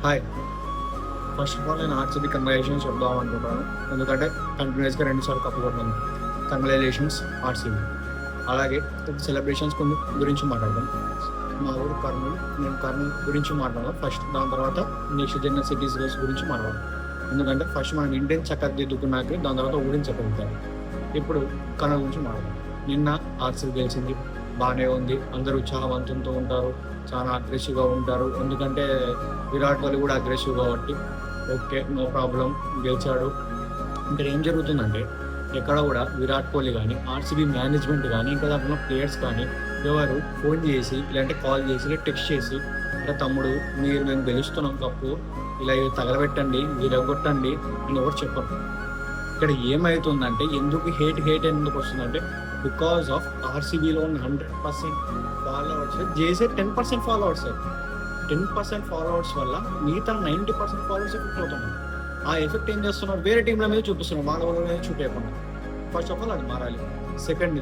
Hi. First of all నేను RCB congratulations చెప్దాం అనుకుంటాను. ఎందుకంటే కంటిన్యూస్గా 2 సార్లు కప్పు కొట్టాను. Congratulations RCB. అలాగే సెలబ్రేషన్స్ గురించి మాట్లాడదాం. మా ఊరు కర్నూలు, నేను కర్నూలు గురించి మాట్లాడదాం ఫస్ట్. దాని తర్వాత నెక్స్ట్ జనరల్ సిటీస్ గురించి మాట్లాడదాం. ఎందుకంటే ఫస్ట్ మనం ఇండియన్ చక్కగా దిద్దుకున్నాక దాని తర్వాత ఊరిని చక్కదిద్దాం. ఇప్పుడు కర్నూలు గురించి మాట్లాడదాం. నిన్న ఆర్సీబీ గెలిచింది, బాగానే ఉంది. అందరూ ఉత్సాహవంతంతో ఉంటారు, చాలా అగ్రెసివ్గా ఉంటారు. ఎందుకంటే విరాట్ కోహ్లీ కూడా అగ్రెసివ్ కాబట్టి ఓకే, నో ప్రాబ్లం, గెలిచాడు. ఇక్కడ ఏం జరుగుతుందంటే ఎక్కడ కూడా విరాట్ కోహ్లీ కానీ ఆర్సీబీ మేనేజ్మెంట్ కానీ ఇంకా దాంట్లో ప్లేయర్స్ కానీ ఎవరు ఫోన్ చేసి ఇలాంటి కాల్ చేసి టెక్స్ట్ చేసి ఇలా తమ్ముడు మేము గెలుస్తున్నాం కప్పు, ఇలా తగలబెట్టండి, విరగొట్టండి అని ఎవరు చెప్పరు. ఇక్కడ ఏమవుతుందంటే ఎందుకు హేట్ ఎందుకు వస్తుందంటే బికాస్ ఆఫ్ ఆర్సీబీలో ఉన్న 100% ఫాలోవర్స్ చేసే 10% ఫాలోవర్స్. 10% ఫాలోవర్స్ వల్ల మిగతా 90% ఫాలోవర్స్ ఎఫెక్ట్ అవుతున్నారు. ఆ ఎఫెక్ట్ ఏం చేస్తున్నారు, వేరే టీంల మీద చూపిస్తున్నారు, వాళ్ళ వాళ్ళ మీద చూపించకుండా. ఫస్ట్ ఆఫ్ ఆల్ అది మారాలి. సెకండ్,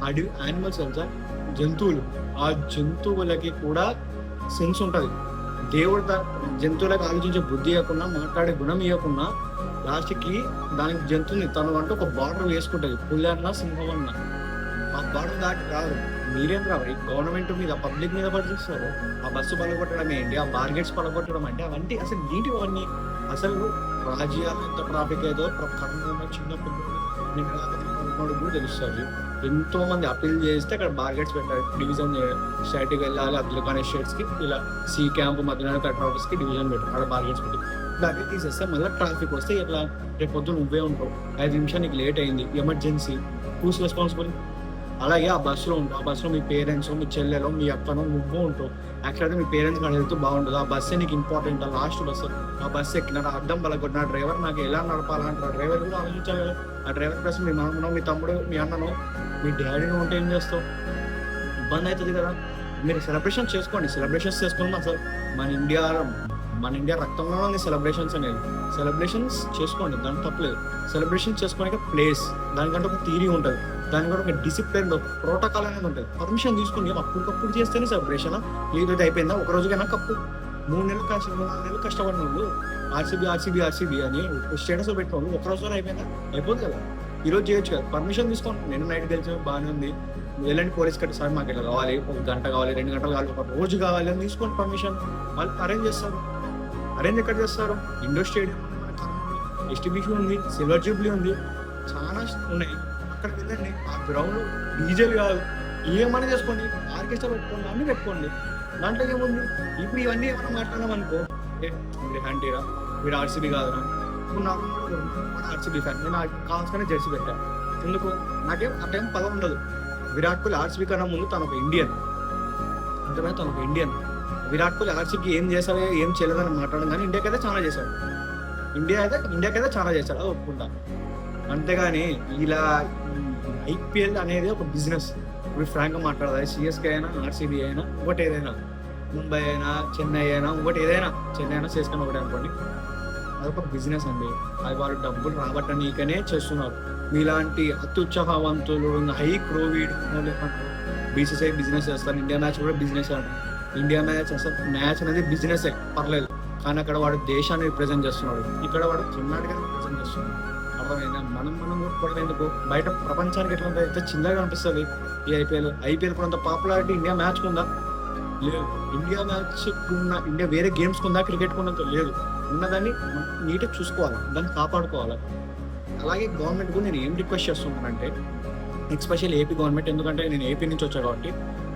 ఇది యానిమల్స్ తెలుసా, జంతువులు. ఆ జంతువులకి కూడా సెన్స్ ఉంటుంది. దేవుడు జంతువులకు ఆలోచించే బుద్ధి ఇవ్వకుండా, మాట్లాడే గుణం ఇవ్వకుండా లాస్ట్కి దానికి జంతువుని తను అంటే ఒక బార్డర్ వేసుకుంటుంది. పులి అన్నా సింహం అన్నా ఆ బార్డర్ దాటి రాదు. మీరేం రావాలి గవర్నమెంట్ మీద పబ్లిక్ మీద పడిస్తారు. ఆ బస్సు పలగొట్టడం ఏంటి, ఆ బార్గెట్స్ పలగొట్టడం అంటే అవన్నీ అసలు ఏంటి అవన్నీ. అసలు రాజ్యాలు ఎంత ట్రాఫిక్ ఏదో కర్నూలు చిన్న పిల్లలు కూడా తెలుస్తుంది. ఎంతో మంది అప్పీల్ చేస్తే అక్కడ బార్గెట్స్ పెట్టారు. డివిజన్ స్టేట్కి వెళ్ళాలి, అబ్దుల్ ఖాన్ ఎస్టేట్స్కి ఇలా సి క్యాంప్ మధ్యలో కలెక్టర్ ఆఫీస్కి డివిజన్ పెట్టారు. అక్కడ బార్గెట్స్ పెట్టి దాన్ని తీసేస్తే మళ్ళీ ట్రాఫిక్ వస్తే ఇట్లా రేపు పొద్దున నువ్వే ఉంటావు, 5 నిమిషాలు నీకు లేట్ అయింది, ఎమర్జెన్సీ, హూస్ రెస్పాన్సిబుల్. అలాగే ఆ బస్సులో ఉంటావు, ఆ బస్సులో మీ పేరెంట్స్, మీ చెల్లెలో, మీ అక్కనో నువ్వు ఉంటావు. యాక్చువల్గా మీ పేరెంట్స్ కానీ వెళ్తూ బాగుంటుంది. ఆ బస్సే నీకు ఇంపార్టెంట్, ఆ లాస్ట్ బస్సు. ఆ బస్సు ఎక్కిన అర్థం పలకొట్టిన డ్రైవర్ నాకు ఎలా నడపాలంటారు. డ్రైవర్ కూడా ఆలోచించాలి కదా. ఆ డ్రైవర్ ప్లస్ మీ మామనో, మీ తమ్ముడు, మీ అన్ననో, మీ డాడీనో ఉంటే ఏం చేస్తావు, ఇబ్బంది అవుతుంది కదా. మీరు సెలబ్రేషన్స్ చేసుకోండి, సెలబ్రేషన్స్ చేసుకోండి. అసలు మన ఇండియా రక్తంలో ఉంది సెలబ్రేషన్స్ అనేది. సెలబ్రేషన్స్ చేసుకోండి, దానికి తప్పలేదు. సెలబ్రేషన్స్ చేసుకోవడానికి ప్లేస్, దానికంటే ఒక థియరీ ఉంటుంది, దానికంటే ఒక డిసిప్లిన్, ఒక ప్రోటోకాల్ అనేది ఉంటుంది. పర్మిషన్ తీసుకుని అప్పటికప్పుడు చేస్తేనే సెలబ్రేషన్. ఏదైతే అయిపోయిందా ఒక రోజుకైనా కప్పు. 3 నెలలు కష్టపడిన వాళ్ళు ఆర్సీబీ అని స్టేటస్ పెట్టిన వాళ్ళు ఒక రోజులో అయిపోయిందా, అయిపోతుంది కదా. ఈరోజు చేయొచ్చు కదా, పర్మిషన్ తీసుకోండి. నేను నైట్ గెలిచి బాగానే ఉంది, వెళ్ళండి పోలీస్ కట్టి, సార్ మాకు ఇలా కావాలి, 1 గంట కావాలి, 2 గంటలు కావాలి, 1 రోజు కావాలి అని తీసుకోండి పర్మిషన్. వాళ్ళు అరేంజ్ చేస్తారు. అరేంజ్ ఎక్కడ చేస్తారు, ఇండోర్ స్టేడియం ఉంది, మన కర్నూలు ఎస్టిబిషన్ ఉంది, సిల్వర్ జూబ్లీ ఉంది, చాలా ఉన్నాయి. అక్కడికి వెళ్ళండి. ఆ గ్రౌండ్ డీజేలు కాదు, ఏమన్నా చేసుకోండి, ఆర్కెస్ట్రా పెట్టుకోండి, అన్నీ పెట్టుకోండి, దాంట్లో ఏముంది. ఇప్పుడు ఇవన్నీ ఏమైనా మాట్లాడినాం అనుకో, అంటీరా మీరు ఆర్సీబీ కాదురా. ఇప్పుడు నాకు ఆర్సీబీ ఫ్యాన్, నేను కావాల్సిన జెర్సీ పెట్టాను. ఎందుకు, నాకేం ఆ టైం పదం ఉండదు. విరాట్ కోహ్లీ ఆర్సీబీ కన్నా ముందు తను ఒక ఇండియన్, అంతేనా, తను ఒక ఇండియన్. విరాట్ కోహ్లీ ఆర్సీబీకి ఏం చేశాడు, ఏం చేయలేదని మాట్లాడడం, కానీ ఇండియాకైతే చాలా చేశాడు. ఇండియాకైతే చాలా చేశాడు, అది ఒప్పుకుంటా. అంతేగాని ఇలా ఐపీఎల్ అనేది ఒక బిజినెస్. ఇప్పుడు ఫ్రాంక్గా మాట్లాడాలి, సిఎస్కే అయినా, ఆర్సీబీ అయినా, ఒకటి ఏదైనా, ముంబై అయినా, చెన్నై అయినా, ఒకటి ఏదైనా, చెన్నై అయినా చేసుకుని ఒకటి అనుకోండి, అదొక బిజినెస్ అండి. అది వాళ్ళు డబ్బులు రాబట్టనీకనే చేస్తున్నారు. మీలాంటి అత్యుత్సాహవంతులు, హై క్రోవిడ్ బీసీసీఐ బిజినెస్ చేస్తారు. ఇండియా మ్యాచ్ కూడా బిజినెస్ అంటారు. ఇండియా మ్యాచ్ అసలు మ్యాచ్ అనేది బిజినెస్ పర్లేదు, కానీ అక్కడ వాడు దేశాన్ని రిప్రజెంట్ చేస్తున్నాడు, ఇక్కడ వాడు కర్ణాటకని రిప్రజెంట్ చేస్తున్నాడు. అర్థమైందా? మనం కూడా ఎందుకు బయట ప్రపంచానికి ఎట్లా అయితే చిన్నగా అనిపిస్తుంది ఈ ఐపీఎల్ కూడా అంత పాపులారిటీ ఇండియా మ్యాచ్ ఉందా, లేదు. ఇండియా మ్యాచ్ ఇండియా వేరే గేమ్స్ ఉందా, క్రికెట్ ఉన్నంత లేదు. ఉన్నదాన్ని నీట్గా చూసుకోవాలి, దాన్ని కాపాడుకోవాలి. అలాగే గవర్నమెంట్ కూడా నేను ఏం రిక్వెస్ట్ చేస్తున్నానంటే, ఎస్పెషల్ ఏపీ గవర్నమెంట్, ఎందుకంటే నేను ఏపీ నుంచి వచ్చాను కాబట్టి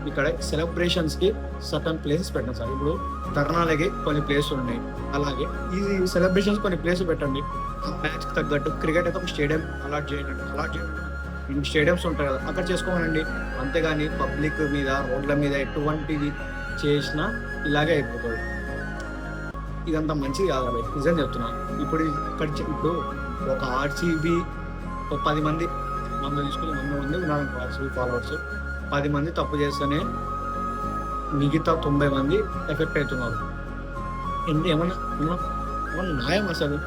ఇక్కడ సెలబ్రేషన్స్కి సర్టన్ ప్లేసెస్ పెట్టండి సార్. ఇప్పుడు ధర్నాలకి కొన్ని ప్లేసులు ఉన్నాయి, అలాగే ఈ సెలబ్రేషన్స్ కొన్ని ప్లేసులు పెట్టండి. ఆ మ్యాచ్కి తగ్గట్టు క్రికెట్ అయితే ఒక స్టేడియం అలాట్ చేయండి. స్టేడియంస్ ఉంటాయి కదా, అక్కడ చేసుకోమనండి. అంతేగాని పబ్లిక్ మీద, రోడ్ల మీద ఎటువంటివి చేసినా ఇలాగే అయిపోతుంది. ఇదంతా మంచిది కాదు, నిజం చెప్తున్నా. ఇప్పుడు ఒక ఆర్సీబీ 10 మంది మమ్మల్ని తీసుకుని 100 మంది ఉన్నారు ఆర్సీబీ ఫాలోవర్స్. 10 మంది తప్పు చేస్తేనే మిగతా 90 మంది ఎఫెక్ట్ అవుతున్నారు. ఏమన్నా న్యాయం అసలు?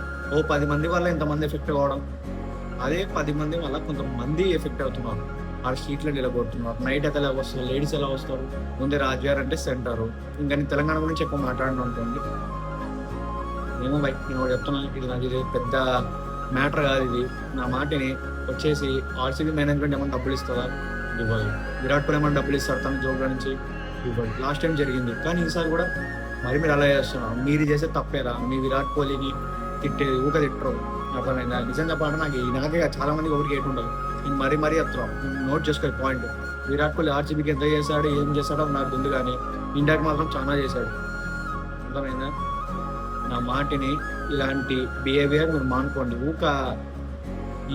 10 మంది వల్ల ఇంతమంది ఎఫెక్ట్ అవ్వడం, అదే 10 మంది వల్ల కొంతమంది ఎఫెక్ట్ అవుతున్నారు. ఆ స్ట్రీట్లో నిలబడుతున్నారు. నైట్ అయితే ఎలా వస్తారు, లేడీస్ ఎలా వస్తారు? ముందే రాజుగారు అంటే సెంటరు. ఇంకా నేను తెలంగాణ గురించి ఎక్కువ మాట్లాడిన అనుకోండి. ఏమో బై నేను ఒకటి చెప్తున్నాను, ఇది నాకు ఇది పెద్ద మ్యాటర్ కాదు. ఇది నా మాటని వచ్చేసి ఆర్సీబీ మేనేజ్మెంట్ ఏమైనా డబ్బులు ఇస్తుందా? ఇవ్వదు. విరాట్ కోహ్లీ ఏమైనా డబ్బులు ఇస్తారు తన జోబుల నుంచి? ఇవ్వదు. లాస్ట్ టైం జరిగింది, కానీ ఈసారి కూడా మరి మీరు అలా చేస్తున్నారు. మీరు చేసే తప్పేరా? మీ విరాట్ కోహ్లీని తిట్టేది ఊక తిట్టరు. అర్థమైందా? నిజం చెప్పాలంటే నాకే చాలా మందికి ఒకరికి ఏటు ఉండదు. నేను మరీ చెప్తున్నాం, నోట్ చేసుకో పాయింట్. విరాట్ కోహ్లీ ఆర్సీబీకి ఎంత చేశాడు, ఏం చేశాడో నాకు ఉంది, కానీ ఇండియాకి మాత్రం చాలా చేశాడు. అర్థమైందా? నా మాటిని ఇలాంటి బిహేవియర్ మీరు మానుకోండి. ఊక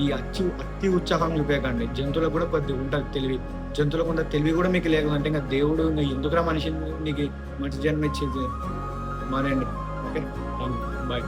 ఈ అతి ఉత్సాహం చూపేయకండి. జంతువులకు కూడా కొద్దిగా ఉంటుంది తెలివి. జంతువులకు ఉన్న తెలివి కూడా మీకు లేకుంటే ఇంకా దేవుడు ఎందుకురా మనిషిని నీకు మంచి జన్మ ఇచ్చేది? మానేయండి. Okay, bye.